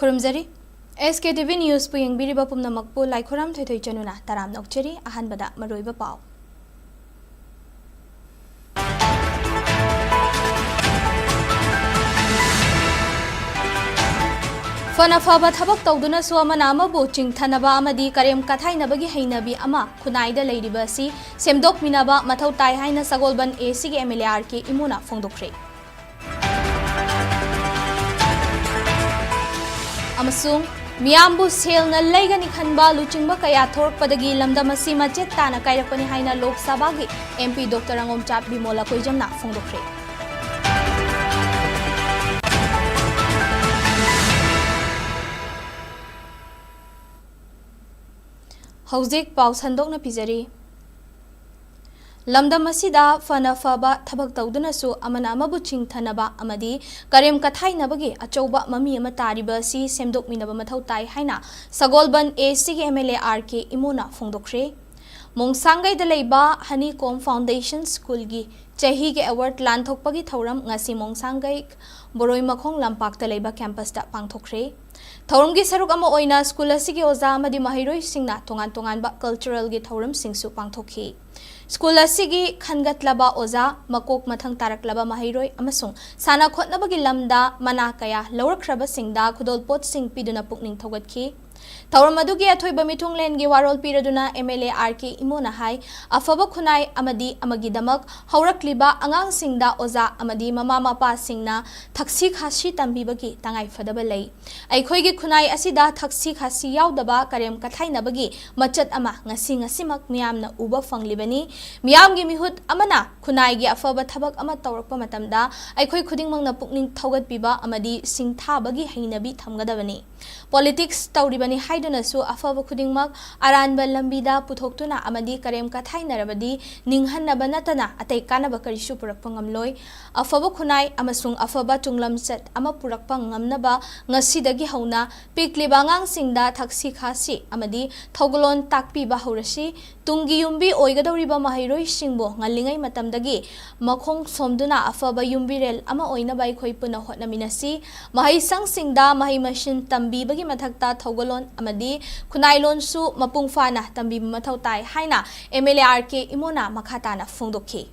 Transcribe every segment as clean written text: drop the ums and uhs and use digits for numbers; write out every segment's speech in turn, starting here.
खुरुमजरी SKTV news पुयंगबिरिबा पुमनमकपु लाइखोराम थोइथोइ चनुना Taram नोकचरी अहानबदा मरोइबा पाव फना फबा थबक तौदुना सुअमना अमबु चिंगथनबा अमदी करेम कथाइनबगी हैनबी अमा खुनाइदा लेरिबा असि सेमदोकमिनबा मथौ ताइ हाइना सगोलबन AC गे MLAR के इमुना फोंदोखरे अमसुंग मियामबु सेलना लेगनि खनबा लुचिंगबा कया थोरकपदगी लमदम असि मचेत ताना काइरकपनि हाइना लोक सभागी MP डॉक्टर अंगोमचाप बिमोला कोइजमना फोंदोखरे हौजिक पाउ संदोकना पिजरी लमदम असिदा फना फबा थबक तौदुनसु अमना अमबु चिंगथनबा अमदी करेम कथाइनबगी अचौबा ममी अमा तारिबा असि सेमदोकमिनबा मथौ ताइ हाइना सगोलबन AC गे MLAR के इमुना फोंदोखरे मोंगसांगैदा लेबा हनीकॉम फाउंडेशन स्कूल गी चाही के अवार्ड लानथोकपगी थौरम ngasi मोंगसांगै बोरोइ मखोंग लंपाकता लेबा कैंपसता पांगथोखरे थौरम गी सरुक अमा ओइना स्कूल असिगी ओजा अमदी महिरोइ सिंगना तोंगान तोंगान बा कल्चरल गी थौरम सिंगसु पांगथोखि स्कूल असिगी खनगतलबा ओजा मकोक मथंग तारकलबा महिरोइ अमसुंग साना खोटनबगी लमदा मना कया लौरखरबा सिंगदा खुदोलपोट सिंग पिदुना पुकनिंग थौगतखि थौरम अदुगी अथोइबा मिथुंगलेनगी वारोल पिरदुना MLAR के इमोना हाई अफबा खुनाई अमदी अमगीदमक हौरक्लिबा अंगांग सिंगदा ओजा अमदी ममा मपा सिंगना थक्सी खासी तंबीबगी तंगाई फदबा लई अइखोइगी खुनाई असिदा थक्सी खासी यावदबा करेम कथाइनबगी मचत अमा ngasi ngasimak मियामना उबा फंगलिबनी मियामगी मिहुत अमना खुनाईगी अफबा थबक अमा तौरकपा मतमदा अइखोइ खुदिंगमंगना पुकनिंग थौगतपिबा अमदी सिंगथाबगी हैनबी थमगदबनी पॉलिटिक्स तौरिबनी हाइदुनसु अफबा खुदिंगमक अरानबा लंबीदा पुथोक्तुना अमदी करेम कथाइनरबदी निंगहन्नबा नतना अतै कानबा करिसु पुरकपा ngamloi अफबा खुनाई अमसुंग अफबा चुंगलमचत अमा पुरकपा ngamnaba ngasiदगी हौना पिकलिबा अंगांगसिंगदा थक्सी खासी अमदी थौगलोन ताकपिबा हौरसि तुंगी युम्बी ओइगदौरिबा महिरोइ सिंगबो ngaliंgai matamdagi मखोंग सोमदुना अफबा युम्बीरेल अमा ओइनबा अइखोइ पुना होटनमिनसि महिसंग सिंगदा महि मशीन तंबीबगी मथक्ता थौगलोन अमदी खुनाइलोनसु मपुंगफाना तंबीब मथौ ताइ हाइना MLAR के इमोना मखाताना फोंदोखि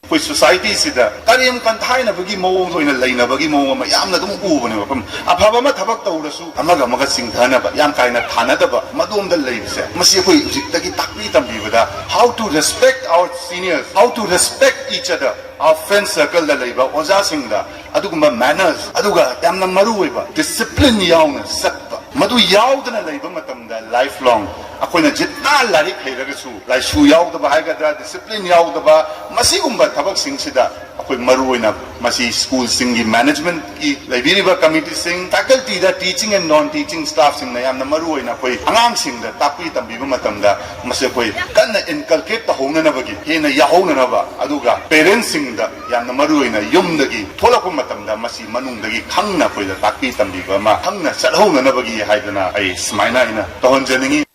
कोई सोसाइटी सिदा करेम कंथाइनबगी मओंग लोइना लेइनबगी मओंग अमा यामना दुम उबने मफम अफबा मा थबक तौरसु अमगा मगा सिंगथानबा याम काइना थानदबा मदोमदा लेइबसे मसी कोई हुजिक्तगी ताकपी तंबीबदा how to respect our seniors how to respect each other our friend circle दा लेइबा ओजा सिंगदा अदुगुमा मैनर्स अदुगा यामना मरु ओइबा डिसिप्लिन यावना सत्पा मदु यावदना लेइबा मतमदा लाइफ लॉन्ग अखोइना जितना लारिक हैरगसु लाइसु यावदबा हाइगदा डिसिप्लिन यावदबा मसीगुम्बा थबक सिंगसिदा अखोइ मरु ओइना मसी स्कूल सिंगी मैनेजमेंट की लाइब्रेरी कमिटी सिंग फैकल्टी दा teaching and non teaching staff सिंग यामना मरु ओइना कोई अंगांग सिंग दा ताकपी तंबीबा मतमदा मसे कोई कन्ना इनकलकेट तहोननबगी हेना याहोननबा अदुगा पेरेंट्स सिंग दा यामना मरु ओइना युमदगी थोलकपा मतमदा मसी मनुंगदगी खंगना कोइदा ताकपी तंबीबा मा खंगना चलहोननबगी हाइदना आई स्माइना इना तहोनजनिंगी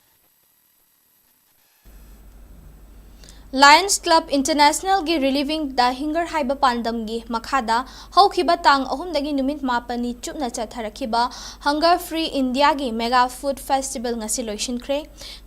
Lions Club International gi Relieving the Hunger haiba pandam gi makhada haukiba tang ahumdagi numit mapani chupna chatharakhiba Hunger Free India gi Mega Food Festival ngasi loishinkhre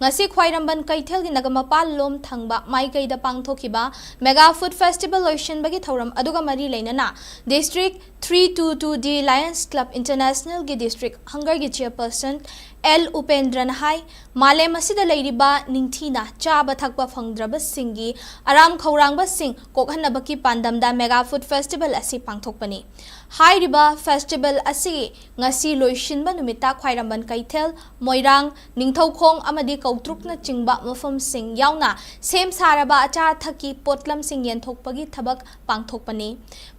ngasi khwairamban kaithel gi nagamapal lom thangba maikai da pangthokiba Mega Food Festival loishinbagi thauram aduga mari leinana District 322D Lions Club International gi District Hunger gi chairperson L Upendran hai malem asida leiriba ningthina chaba thakba phangdraba singi aram khawrangba sing kokhanabaki pandamda Mega Food Festival asi pangthokpani hairiba festival asi ngasi loishinba numita khwairamban kaithel moirang ningthaukhong amadi kautrukna chingba mafam sing yauna sem saraba acha thaki potlam sing yenthokpagi thabak pangthokpani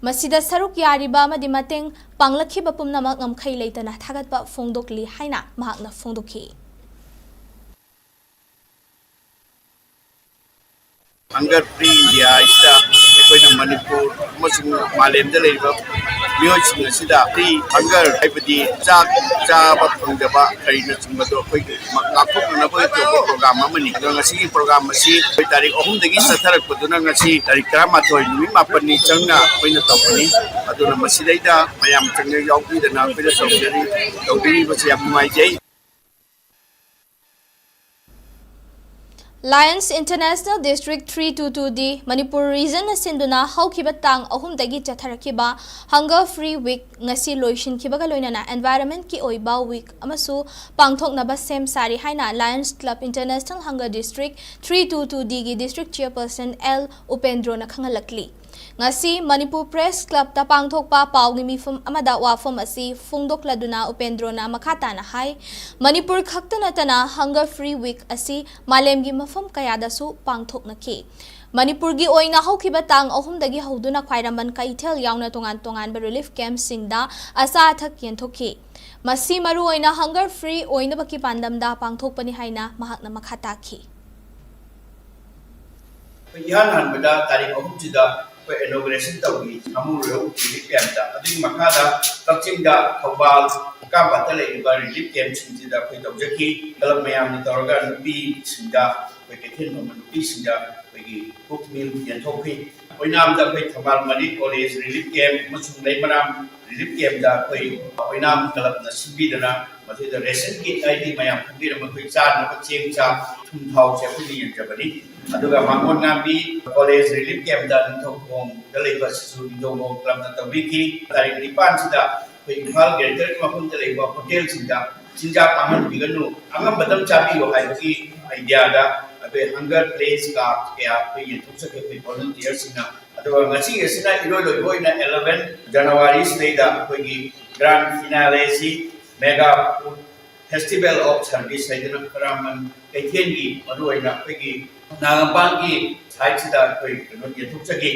masida saruk yariba amadi mateng panglakhiba pumnamak ngamkhai leitana thagatba phongdokli haina mahakna फोंदोखि Hunger Free India is the Manipur, Muslim Malayam, ꯃꯤꯑꯣꯏꯁꯤꯡ ꯑꯁꯤꯗ ꯍꯪꯒꯔ ꯍꯥꯏꯕꯗꯤ ꯆꯥꯛ ꯆꯥꯕ ꯐꯪꯗꯕ ꯀꯔꯤꯅꯆꯤꯡꯕꯗꯣ ꯑꯩꯈꯣꯏ ꯉꯥꯛꯊꯣꯛꯅꯅꯕ ꯇꯧꯕ programme ꯑꯃꯅꯤ ꯑꯗꯣ ꯉꯁꯤꯒꯤ ꯄ꯭ꯔꯣꯒ꯭ꯔꯥꯝ ꯑꯁꯤ ꯑꯩꯈꯣꯏ ꯇꯥꯔꯤꯛ 3ꯗꯒꯤ ꯆꯠꯊꯔꯛꯄꯗꯨꯅ ꯉꯁꯤ ꯇꯥꯔꯤꯛ 11 ꯅꯨꯃꯤꯠ 4ꯅꯤ ꯆꯪꯅ ꯑꯩꯈꯣꯏꯅ ꯇꯧꯕꯅꯤ ꯑꯗꯨꯅ ꯃꯁꯤꯗꯩꯗ ꯃꯌꯥꯝ ꯆꯪꯅ ꯌꯥꯎꯕꯤꯗꯅ ꯑꯩꯈꯣꯏꯅ ꯇꯧꯕꯤꯔꯤꯕꯁꯤ ꯌꯥꯝ ꯅꯨꯡꯉꯥꯏꯖꯩ Lions International District 322D Manipur Region Sinduna Haukiba Tang Ahumdagi Chatharakiba Hunger Free Week Ngasi Loishin Kibaga Loinana Environment Ki Oiba Week Amasu Pangthok Naba Sem Sari Haina Lions Club International Hunger District 322D Gi District Chairperson L Upendro Nakhangalakli Ngasi Manipur Press Club ta pangthokpa pawni mifum amada wafum asi fungdokladuna Upendrona makhatana hai Manipur khaktana tana Hunger Free Week asi malemgi mafum kayada su pangthoknaki Manipur gi oina haukiba tang ahumdagi hauduna khwairaman kaithel yauna tongan relief camp singda asa thak yenthokhi Masi maru oina Hunger Free oina baki pandamda pangthokpani haina mahakna makhataki Ihan hanbada tarik 3 inauguration tawgi amuro relief camp da ading makada takching da thobal kambata leiba relief camp singda koi tawjaki dalam mayam ni tawga nupi singda koi kethin nupi singda koi cook meal yan thokhi koi nam da koi thobal mani college relief camp masung leimaram relief camp da koi nam kalap na sibi dana mate da ration kit id mayam khubira ma koi cha na cheng cha thum thau che khuli yan jabani aduga mangon ngambi college relief camp da thokong dalaiba sisu indongo club da tawiki tarik 9 sida koi Imphal greater mapun dalaiba hotel sida chinja paman biganu angam badam chabi yo hai idea da abe hunger place ka kya koi yethuksa ke koi volunteer sina aduga ngasi esina iroi boina 11 January sida koi grand finale si mega festival of service haidana karaman kaithengi aduina koi Nagampanggi side sida koi yethukchagi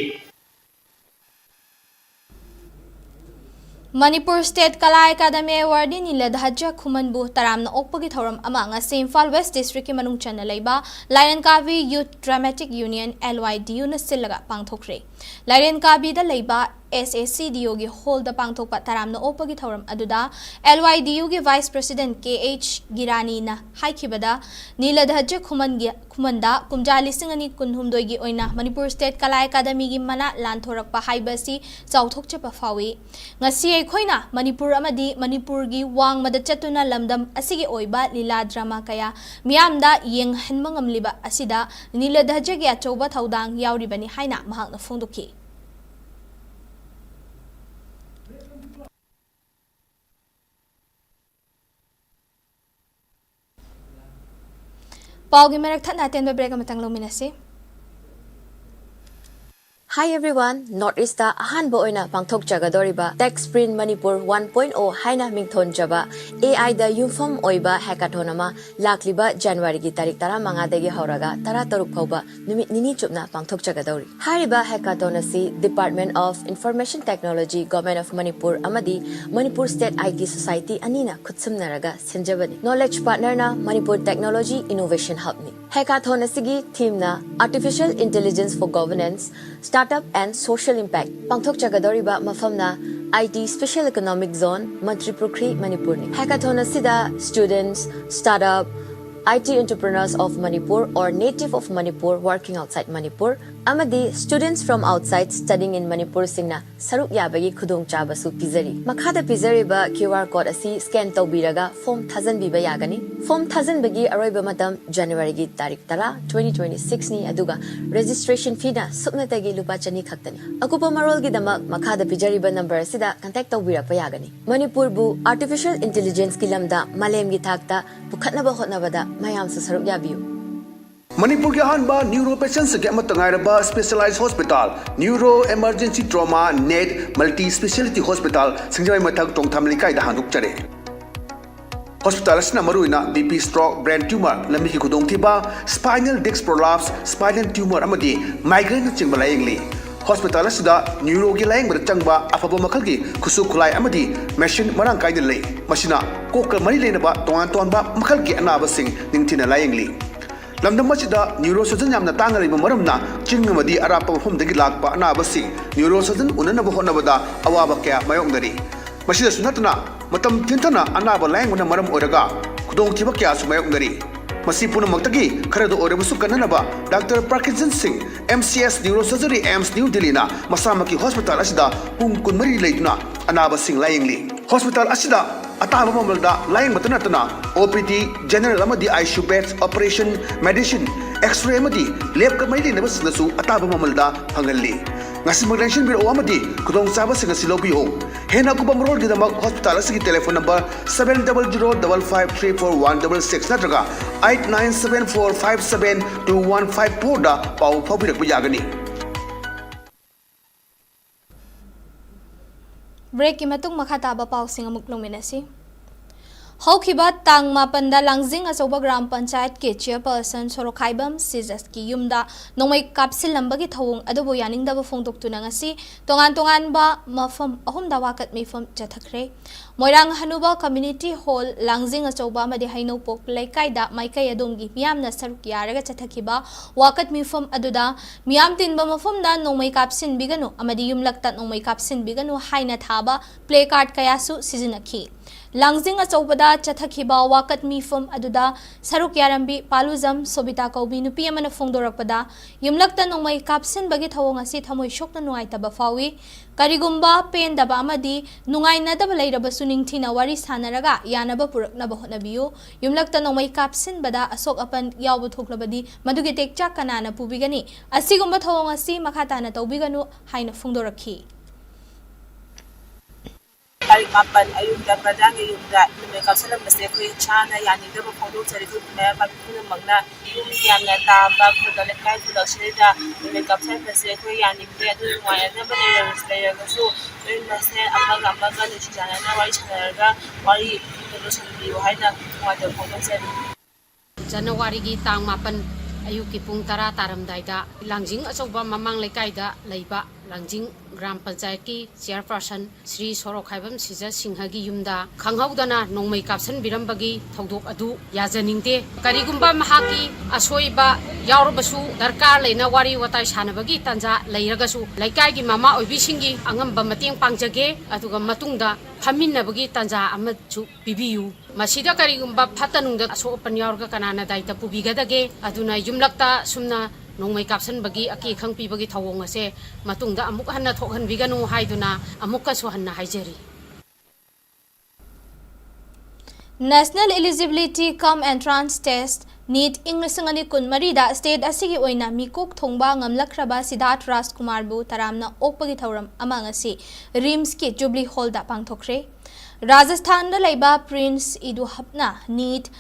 Manipur State Kala Academy Award Niladhaja Khumanbu Taramna Okpagi Thoram ama ngasi Imphal West District ki manung chana leiba Lion Kavi Youth Dramatic Union LYDU na silaga pangthokre Lion Kavi da leiba SACDO gi hall da pangthokpa taramna okpagi thoram aduda LYDU gi Vice President KH Girani na haikibada Niladhaja Khumanda kumjali singani kunhumdoi gi oina Manipur State Kala Academy gi mana lanthorakpa haibasi chauthokche pa fawi ngasi khoina Manipur amadi Manipur gi wangmada chatuna lamdam asigi oiba lila drama kaya miyamda yenghanma ngamliba asida Niladhaja gi achouba thaudang yauribani haina mahakna phongdoki Paugi merak thana ten break amatang lominasi Hi everyone, Northeast da ahanbo oina pangthok jagadoriba Tech Sprint Manipur 1.0 haina mingthon jaba AI da yumfam oiba hackathon ama lakliba January gi tarik 15 dagi hauraga 13 phauba numit nini chupna pangthok jagadori hariba hackathon asi Department of Information Technology Government of Manipur amadi Manipur State IT Society anina khutsumnaraga senjabani knowledge partner na Manipur Technology Innovation Hub ni hackathon asigi theme na Artificial Intelligence for Governance Startup and Social Impact pangthok jagadoriba mafamna IT Special Economic Zone Manipur Manipur ni hackathon asida students startup IT entrepreneurs of Manipur or native of Manipur working outside Manipur amadi students from outside studying in Manipur singna saruk yabagi khudong chabasu pizari makhada pizari ba QR code asi scan tawbiraga form 1000 biba yagani form 1000 bagi aroiba matam January gi tarik 2026 ni aduga registration fee na sukna tagi lupa chani khaktani akupa marol gi damak makhada pizari ba number sida contact tawbira pa yagani Manipur bu artificial intelligence ki lamda malem gi thakta pukhatna ba hotna bada mayam sa saruk yabiu Manipur के अहानबा neuro patients के मतंगायरबा specialised hospital neuro emergency trauma net multi speciality hospital सिंगजय मथक टोंगथाम लिकाय दा हानुकचरे hospital असना मरुइना बीपी स्ट्रोक ब्रेन ट्यूमर लम्बी की खुदोंथिबा spinal disc prolapse spinal tumour अमदी माइग्रेन चिंगबा लायंगली हॉस्पिटल असदा न्यूरो की लायंग चंगबा अफबो मखल की खुसु खुलाय अमदी मशीन मरांग कायद लई मशीना कोक मरी लेनबा तोंगान तोंबा मखल की अनाबसिंग निंथिना लायंगली lamdam asida neurosurgeon yamna tangariba maramna chingamadi arapa mafumdagi lakpa anabasing neurosurgeon unanaba honabada awaba kya mayongdari masida sunatna matam tintana anaba lainguna maram oraga khudongthiba kya su mayongdari masi punamakdagi kharado orabasu kananaba Dr. Parkinson Singh MCS Neurosurgery AIMS New Delhi na masamaki hospital asida pung kunmari leiduna anaba sing layingli hospital asida ataba mamalda laying matanatana OPD general amadi ICU beds operation medicine x-ray amadi lab kamai le nasu ataba mamalda phangalli ngasi maglension biro amadi kudong saba singa silobi ho hena kubam rol gidamak hospital asigi telephone number 7005534166 natraga 8974572154 da pau phabirak bujagani break ki matung makha taba pau singa muklong minasi Haukiba tang mapanda langjing asoba gram panchayat ke chairperson Sorokhaibam Sktv'S ki yumda nongmai kapsil lambagi thawung adobo yaning daba phongtok tu nangasi tongan ba mafam ahum dawa kat mifam chathakre Moirang Hanuba Community Hall langjing asoba madi haino pok laikai da maikai adongi miyamna saruk yaraga chathakiba wakat mifam aduda miyam tinba mafam da nongmai kapsin biganu amadi yumlakta nongmai kapsin biganu haina thaba play card kayasu sizinakhi Langjing achobada chathakhiba wakat mifam aduda saruk yarambi paluzam sobita kaubi nupi amana phongdorakpada yumlakta nongmai kapsin bagi thawong asi thamoi shokna nuai taba fawi karigumba pen daba amadi nungai na daba leiraba suning thina wari sanaraga yanaba puraknaba honabiyu yumlakta nongmai kapsin bada asok apan yawbu thoklabadi maduge tekcha kanana pubigani asigumba thawong asi makhata na tawbiganu haina phongdorakhi Tarik mapan ayun da padang ayun da may kapsalam na siya kuya chana yani da mapondo sa rito may pagkuno magna yung yan na tabag kudalit kahit kudalit siya da may kapsal na siya kuya yani da doon wala na ba nila nila so yun na siya amag na siya na wali siya na wali kudo sa liyo hay na wala pondo sa January gi tang mapan ayuki pung tara taramdayda langjing asoba mamang lekaida leiba langjing gram panchayat ki chairperson Sri Sorokhaibam Sija Singhagi yumda khanghaudana nongmai kapsan birambagi thodok adu yajaningte karigumba mahaki asoiba yaurabasu darkar leina wari watai sanabagi tanja leiragasu laikai gi mama oibisingi angamba mateng pangjage aduga matungda phaminabagi tanja amachu pibiyu masida karigumba phatanungda asopan yaurga kanana daita pubigadage aduna yumlakta sumna nongmai kapsan bagi aki khangpi bagi thawong ase matungda amuk hanna thokhan biganu haiduna amukka so hanna haijeri National Eligibility Cum Entrance Test NEET Inglisangani kunmarida state asigi oina mikok thongba ngamlakraba Siddharth Rajkumar bu taramna okpagi thauram amangasi RIMS ki Jubilee Hall da pangthokre Rajasthan da laiba Prince Idu Hapna NEET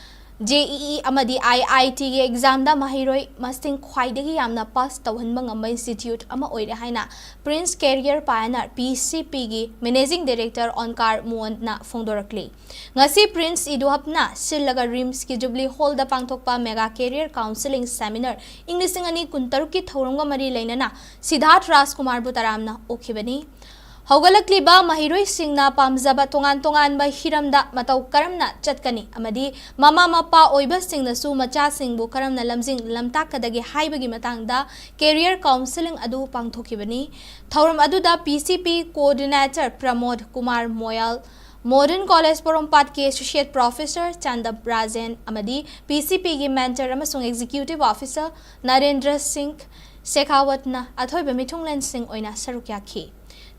JEE amadi IIT ge exam da mahiroi masting khwaidagi yamna pass tawhanba ngamba institute ama oire haina Prince Career Pioneer PCP gi Managing Director Onkar Mohan na phongdorakli ngasi Prince Iduhapna sillaga RIMS ki Jubilee Hall da pangthokpa Mega Career Counseling Seminar Inglisingani kuntaruk ki thorongga mari leinana Siddharth Rajkumar bu taramna okhibani Haugalakliba mahiroi singna pamjaba tongan ba hiramda matau karamna chatkani amadi mama mapa oiba singna su macha singbu karamna lamjing lamtakadagi haibagi matangda career counseling adu pangthokibani thauram aduda PCP coordinator Pramod Kumar Moyal Modern College Porompat ki Associate Professor Chandab Rajan amadi PCP gi mentor amasung Executive Officer Narendra Singh Shekhawatna athoiba mithunglen sing oina sarukyakhi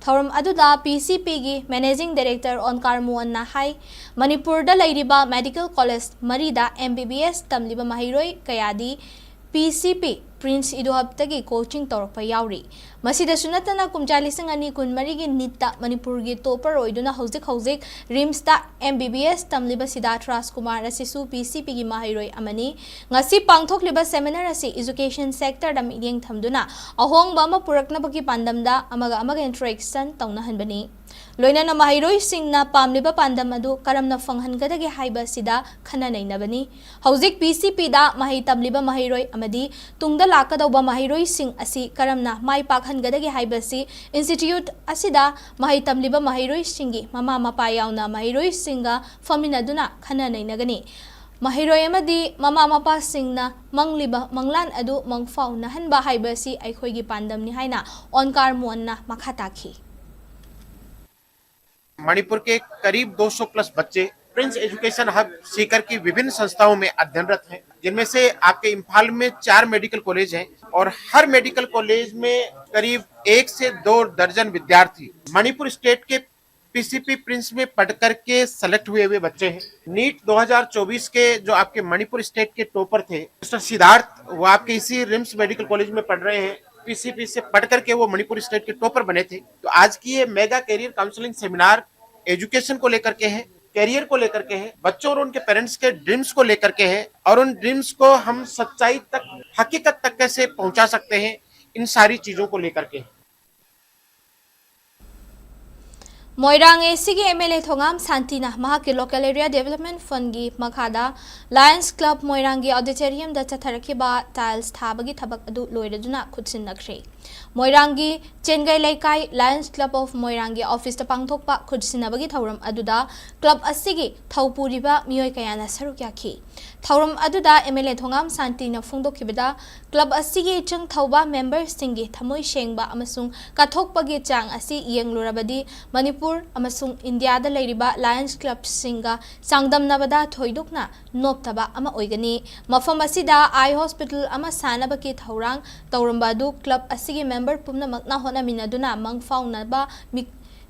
Thauram aduda PCP gi Managing Director Onkar Mohan na hai Manipur da lairiba Medical College Marida MBBS tamliba mahiroi kayadi PCP Prince Iduhaptagi coaching torpa yauri masida sunatana kumjalising ani kunmari gi nitta Manipur gi topper oiduna hojik RIMS ta MBBS tamliba Siddharth Rajkumar asisu PCP gi mahiroi amani ngasi pangthokliba seminar asi education sector da midyeng thamduna ahongba ma puraknabagi pandamda amaga interaction tawnahanbani loinana mahiroi singna pamliba pandam adu karamna fanghangadagi haiba sida khana nainabani hojik PCP da mahi tamliba mahiroi amadi tungda lakadauba mahiroi sing asi karamna mai pakhangadagi haibasi institute asida mahi tamliba mahiroi singi mama mapa yauna mahiroi singa faminaduna khana nainagani Mahiroi amadi mama mapa singna mangliba manglan adu mangfau nahanba haibasi aikhoigi pandamni haina onkar muanna makhataki. Manipur के करीब 200 plus बच्चे Prince education hub Sikar की विभिन्न संस्थाओं में अध्ययनरत हैं, जिनमें से आपके इम्फाल में 4 मेडिकल कॉलेज हैं और हर मेडिकल कॉलेज में करीब 1 से 2 दर्जन विद्यार्थी मणिपुर स्टेट के पीसीपी प्रिंस में पढ़ करके सेलेक्ट हुए बच्चे हैं। नीट 2024 के जो आपके मणिपुर स्टेट के टॉपर थे मिस्टर सिद्धार्थ, वो आपके इसी रिम्स मेडिकल कॉलेज में पढ़ रहे हैं। पीसीपी से पढ़ करके वो मणिपुर स्टेट के टॉपर बने थे। तो आज की ये mega career counselling seminar education को लेकर के है, कैरियर को लेकर के है, बच्चों और उनके पेरेंट्स के ड्रीम्स को लेकर के है और उन ड्रीम्स को हम सच्चाई तक, हकीकत तक कैसे पहुंचा सकते हैं, इन सारी चीजों को लेकर के। Moirang ACG MLA Thongam Santina Mahaki Local Area Development Fungi Makada Lions Club Moirangi Auditorium da Chatarakiba Tiles Tabagi Tabak Adu Loiduna Kutsin Nakre Moirangi Chengai Laikai Lions Club of Moirangi Office the Pangtokpa Kutsinabagi Tauram Aduda Club Asigi Taupuriba Mioy Kayana Sarukyaki Tauram Aduda MLA Thongam Santina Fundo Kibida Club Asigi Chung Tauba members Singi Tamoy Shengba Amasung Katokpagi Chang Asi Yang Lurabadi Manipur amasung India da leiriba Lions Club singa sangdam nabada thoidukna noptaba ama oigani mafam asida eye hospital ama sanaba ki thorang taurambadu club asigi member pumna makna hona minaduna mangfau naba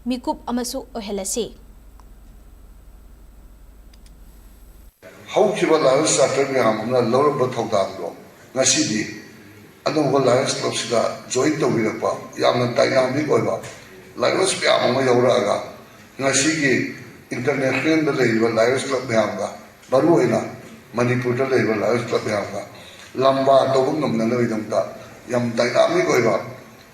mikup amasu ohelasi haukiba Lions Charter myamna lawraba thawdanglo ngasidi anungba Lions Club sida join tawirapa yamna dynamic oiba Lions Piamo Yoraga, Nasigi, International Labor, Lions Club Yanga, Baruina, Manipur Labor, Lions Club Yanga, Lamba, Togum Nanavida, Yam Dynamic Oiva,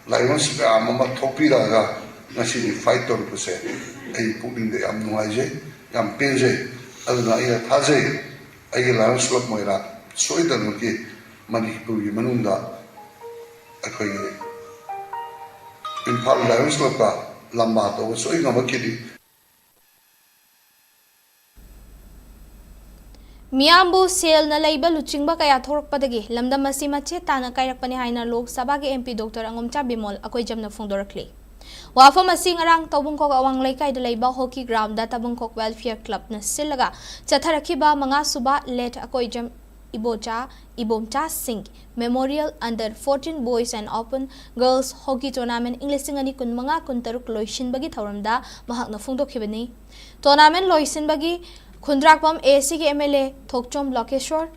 Lions Piamo Topiraga, Nasigi, 5%, a putting the Amnoise, Yam Pinze, Alana Taze, a Lions Club Moira, Soidanuki, Manipur Manunda, a Imphal Lions Club ka lamba to so inga makidi Miambu sel na laiba luchingba kaya thorakpadagi lamdam masi mache tana kairakpani haina lok sabha ge MP Dr. Angomcha Bimol akoi jamna phongdorakle Wafam asing arang tabungkok awang laikai da laiba hockey ground da tabungkok welfare club na silaga chatharakiba manga suba let akoi jam Ibomcha Singh Memorial Under 14 Boys and Open Girls Hockey Tournament Englishing ani kun manga kun taruk loisin bagi thauramda mahakna phungdokhibani Tournament loisin bagi Khundrakpam AC gi MLA Thokchom Lokeshwar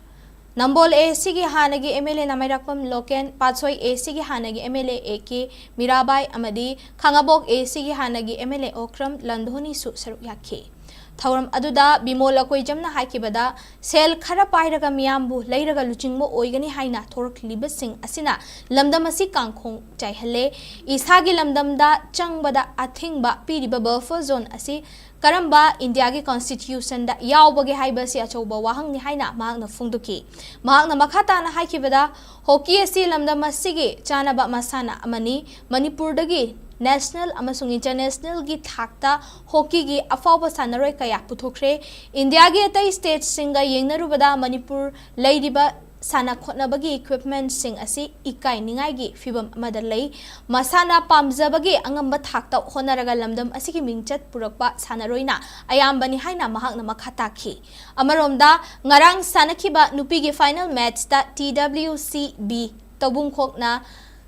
Nambol AC gi hanagi MLA Namairakpam Loken Patsoi AC gi hanagi MLA AK Mirabai amadi Khangabok AC gi hanagi MLA Okram Landhoni su saruk yakhe Thauram aduda bimol akoi jamna haikibada sel khara pairaga miyambu leiraga luchingmo oigani haina thorak libasing asina lamdam asi kangkhong chaihale isagi lamdamda changbada athingba piriba buffer zone asi karamba India gi constitution da yawbage haibasi achauba wahang ni haina mahakna phungduki mahakna makhata na haikibada hockey asi lamdam asigi chanaba masana amani Manipur dagi National amasung international gi thakta hockey gi afawba sanaroi kaya puthokre India gi atai state singa yengnarubada Manipur leiriba sana khotnabagi equipment sing asi ikai ningai gi fibam amadalai masana pamjabagi angamba thakta honaraga lamdam asigi mingchat purakpa sanaroina ayambani haina mahakna makhataki amaromda ngarang sanakiba nupi gi final match ta TWCB tabungkhokna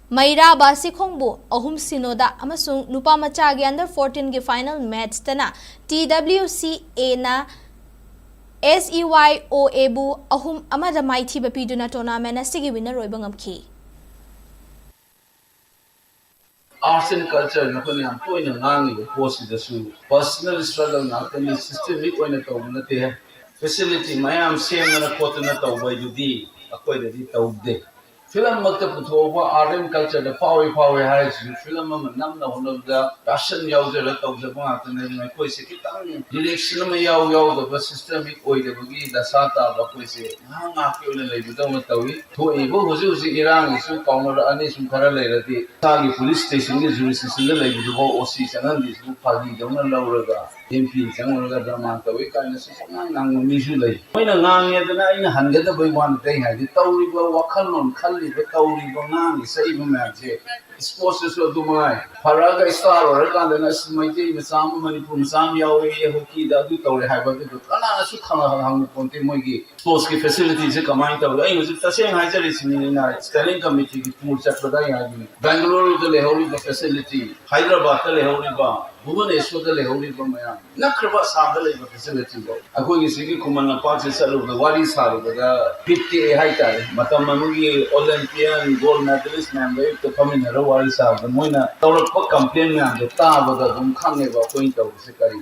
Maira Basi Khongbu Ahum Sinoda Amasung Nupa Machagi under 14 gi final match tana TWCA na SEYOA bu Ahum Amada Mighty Bapiduna tournament asigi winner roibangamki Arts and culture na kunya point ng ngangi post the su personal struggle na kani systemic na to na te facility mayam same na ko na to by judi akoy di tawde film makta puthova art and culture da pawi hai film ma nam na hono da passion yaw da taw da ba ta ne mai koi se kitang direction ma yaw da systemic oi da bagi da sa ta ba koi se nga ke le le da ma tawi to e bo hoju irang su counter ani su khara le ra ti ta gi police station gi jurisdiction le le bo oc sanan di su phagi da na law ga MP chang ga da ma tawi ka na su nang mi su le moi na ngang ye da na ina han ga da bai wan dai ha di taw ri ba wakhal non khali ba taw ri ba ngang sai ba ma je sports so do mai paraga star or ka da na mai te ma sam Manipur sam yawi hockey da du taw re ha ba du kana su khana hang ponte moi gi sports ki facility se kamai taw ai mu ta se hai je ni na standing committee ki tour chat ba ya ni Bangalore de le hori the facility Hyderabad de le hori ba Bhubaneswar de le hori ba ma na kraba sam de le facility ba akoi gi sigi kumana pa se salu the wari saru da 50 hai ta matam manu gi Olympian gold medalist man le to come in wari sa da moina tawrak pa complain na da ta ba da dum khang ne ba point taw se kari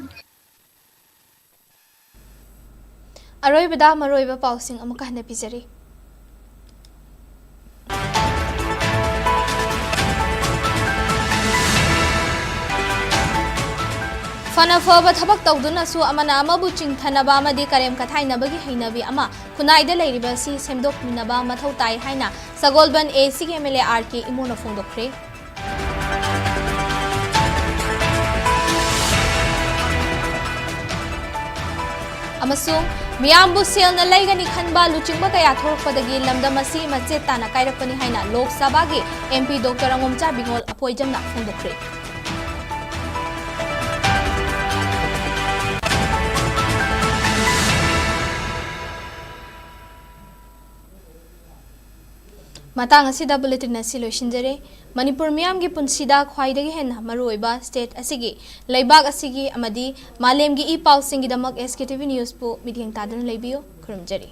aroi bada maroi ba pausing amaka hna pizari fana faba thabak tawduna su amana amabu chingthanaba amadi karem kathainabagi hainabi ama kunaida leiriba si semdok minaba mathau tai haina sagolban AC MLA RK imona fongdokre amasung miyambu selna laigani khanba luchingba kaya thorokpadagi lamdamasi machetana kairakpani haina Lok Sabha gi MP Dr. Angomcha Bingol apoijamna fongdokre matang asida bulletin asi loishinjare Manipur miyam gi punsida khwaidagi henna maruiba state asigi leibak asigi amadi malemgi e pausing gi damak SKTV news pu midheng tadan leibiyo khurumjari